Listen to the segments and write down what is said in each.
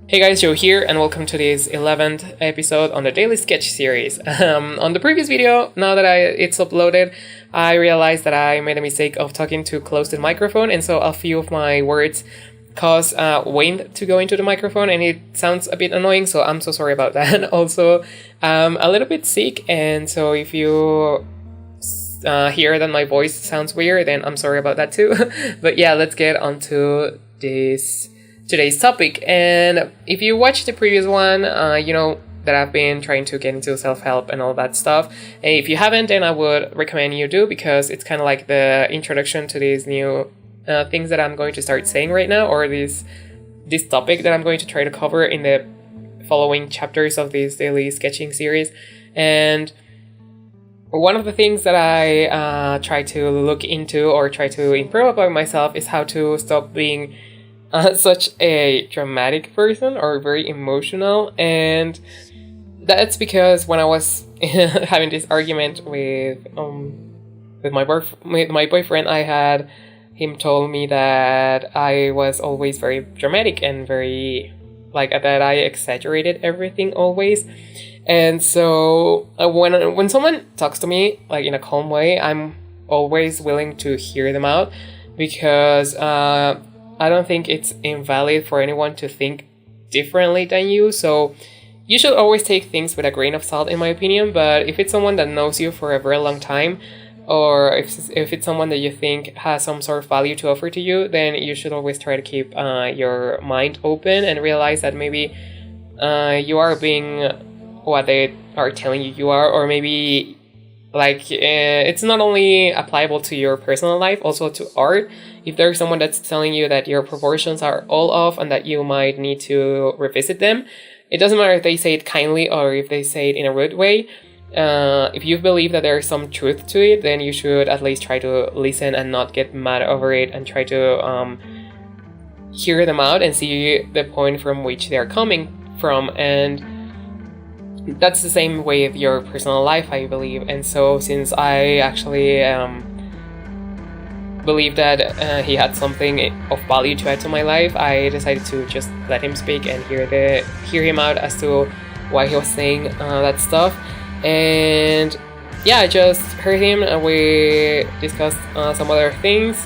Hey guys, Joe here, and welcome to this 11th episode on the Daily Sketch series. On the previous video, now that it's uploaded, I realized that I made a mistake of talking too close to the microphone, and so a few of my words cause wind to go into the microphone, and it sounds a bit annoying, so I'm so sorry about that. Also, a little bit sick, and so if you hear that my voice sounds weird, then I'm sorry about that too. But yeah, let's get on to today's topic. And if you watched the previous one, you know that I've been trying to get into self-help and all that stuff. And if you haven't, then I would recommend you do, because it's kind of like the introduction to these new things that I'm going to start saying right now, or this topic that I'm going to try to cover in the following chapters of this daily sketching series. And one of the things that I try to look into or try to improve about myself is how to stop being such a dramatic person or very emotional. And that's because when I was having this argument with my boyfriend, I had him told me that I was always very dramatic and very that I exaggerated everything always. And so when someone talks to me in a calm way, I'm always willing to hear them out, because I don't think it's invalid for anyone to think differently than you. So you should always take things with a grain of salt, in my opinion. But if it's someone that knows you for a very long time, or if it's someone that you think has some sort of value to offer to you, then you should always try to keep your mind open and realize that maybe you are being what they are telling you are, or maybe it's not only applicable to your personal life, also to art. If there's someone that's telling you that your proportions are all off and that you might need to revisit them, it doesn't matter if they say it kindly or if they say it in a rude way. If you believe that there's some truth to it, then you should at least try to listen and not get mad over it, and try to hear them out and see the point from which they're coming from. And that's the same way with your personal life, I believe. And so since I actually believe that he had something of value to add to my life, I decided to just let him speak and hear him out as to why he was saying that stuff. And yeah, I just heard him, and we discussed some other things.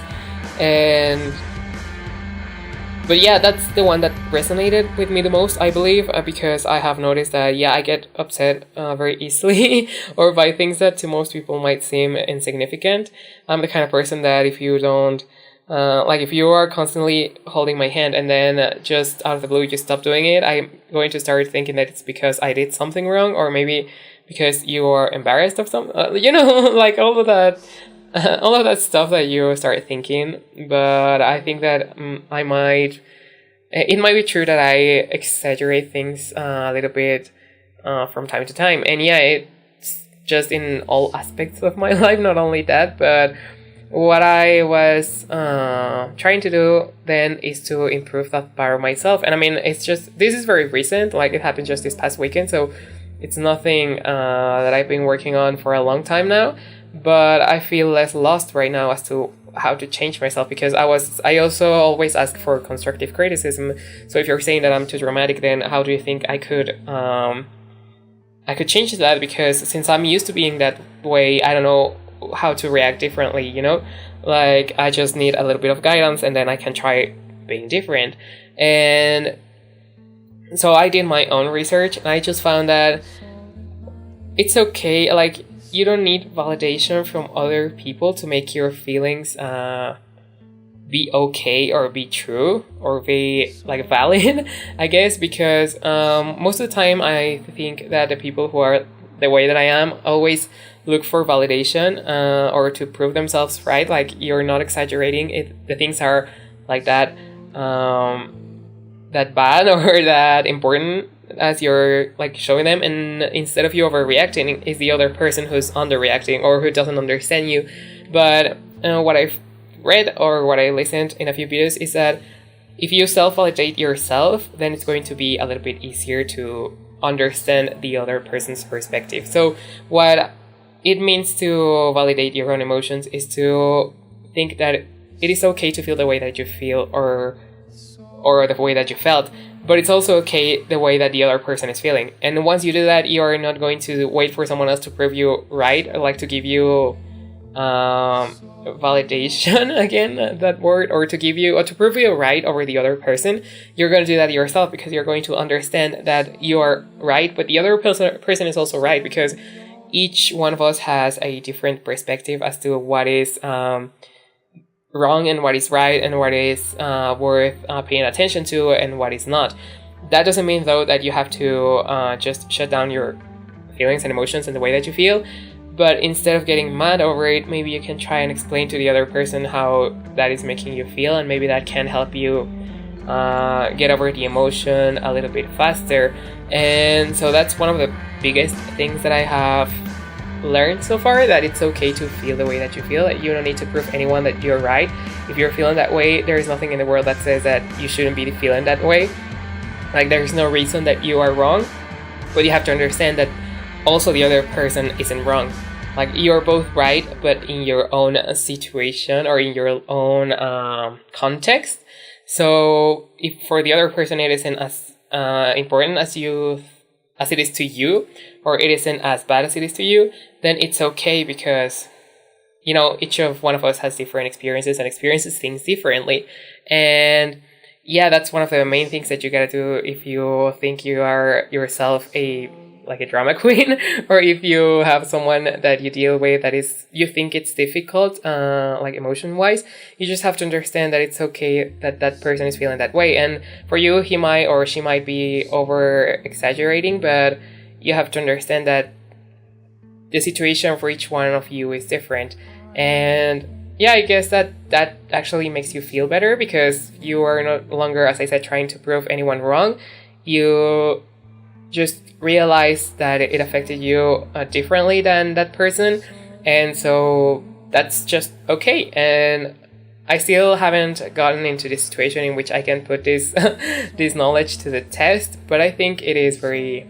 But yeah, that's the one that resonated with me the most, I believe, because I have noticed that, I get upset very easily or by things that to most people might seem insignificant. I'm the kind of person that if you don't, if you are constantly holding my hand and then just out of the blue you stop doing it, I'm going to start thinking that it's because I did something wrong, or maybe because you are embarrassed of something, all of that. All of that stuff that you start thinking. But I think that it might be true that I exaggerate things a little bit from time to time. And it's just in all aspects of my life, not only that. But what I was trying to do then is to improve that part of myself. And I mean, this is very recent, it happened just this past weekend, so it's nothing that I've been working on for a long time now. But I feel less lost right now as to how to change myself, because I also always ask for constructive criticism. So if you're saying that I'm too dramatic, then how do you think I could change that? Because since I'm used to being that way, I don't know how to react differently, I just need a little bit of guidance, and then I can try being different. And so I did my own research, and I just found that it's okay, you don't need validation from other people to make your feelings be okay or be true or be valid, I guess, because most of the time I think that the people who are the way that I am always look for validation or to prove themselves right, you're not exaggerating it, the things are that that bad or that important as you're showing them, and instead of you overreacting, is the other person who's underreacting or who doesn't understand you. But what I've read or what I listened in a few videos is that if you self-validate yourself, then it's going to be a little bit easier to understand the other person's perspective. So what it means to validate your own emotions is to think that it is okay to feel the way that you feel, or or the way that you felt, but it's also okay the way that the other person is feeling. And once you do that, you are not going to wait for someone else to prove you right, or like to give you validation, again, that word, or to give you, or to prove you right over the other person. You're going to do that yourself, because you're going to understand that you are right, but the other person is also right, because each one of us has a different perspective as to what is wrong and what is right, and what is worth paying attention to and what is not. That doesn't mean, though, that you have to just shut down your feelings and emotions and the way that you feel. But instead of getting mad over it, maybe you can try and explain to the other person how that is making you feel, and maybe that can help you get over the emotion a little bit faster. And so that's one of the biggest things that I have learned so far, that it's okay to feel the way that you feel, that you don't need to prove anyone that you're right. If you're feeling that way, there is nothing in the world that says that you shouldn't be feeling that way. Like, there's no reason that you are wrong, but you have to understand that also the other person isn't wrong. Like, you're both right, but in your own situation or in your own context. So if for the other person it isn't as important as it is to you, or it isn't as bad as it is to you, then it's okay, because, you know, each of one of us has different experiences and experiences things differently. And yeah, that's one of the main things that you gotta do if you think you are yourself a drama queen, or if you have someone that you deal with that is, you think it's difficult, like emotion wise. You just have to understand that it's okay that that person is feeling that way. And for you, he might or she might be over exaggerating, but you have to understand that the situation for each one of you is different. And yeah, I guess that actually makes you feel better, because you are no longer, as I said, trying to prove anyone wrong. You just realize that it affected you differently than that person, and so that's just okay. And I still haven't gotten into this situation in which I can put this this knowledge to the test, but I think it is very,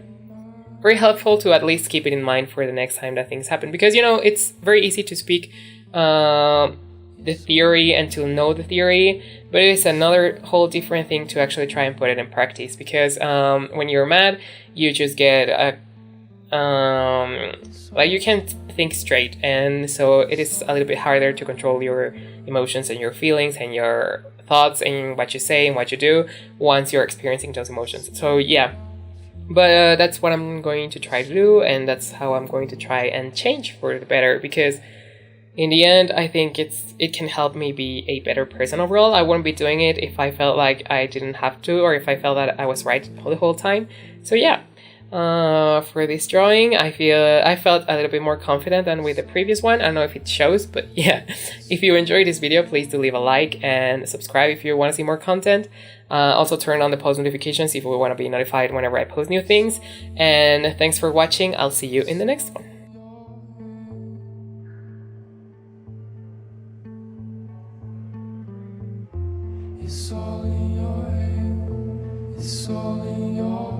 very helpful to at least keep it in mind for the next time that things happen, because, you know, it's very easy to speak the theory and to know the theory, but it is another whole different thing to actually try and put it in practice, because when you're mad, you just get like, you can't think straight, and so it is a little bit harder to control your emotions and your feelings and your thoughts and what you say and what you do once you're experiencing those emotions. So yeah, but that's what I'm going to try to do, and that's how I'm going to try and change for the better, because in the end, I think it can help me be a better person overall. I wouldn't be doing it if I felt like I didn't have to, or if I felt that I was right the whole time. So yeah, for this drawing, I felt a little bit more confident than with the previous one. I don't know if it shows, but yeah. If you enjoyed this video, please do leave a like and subscribe if you want to see more content. Also turn on the post notifications if you want to be notified whenever I post new things. And thanks for watching. I'll see you in the next one. It's all in your head, it's all in your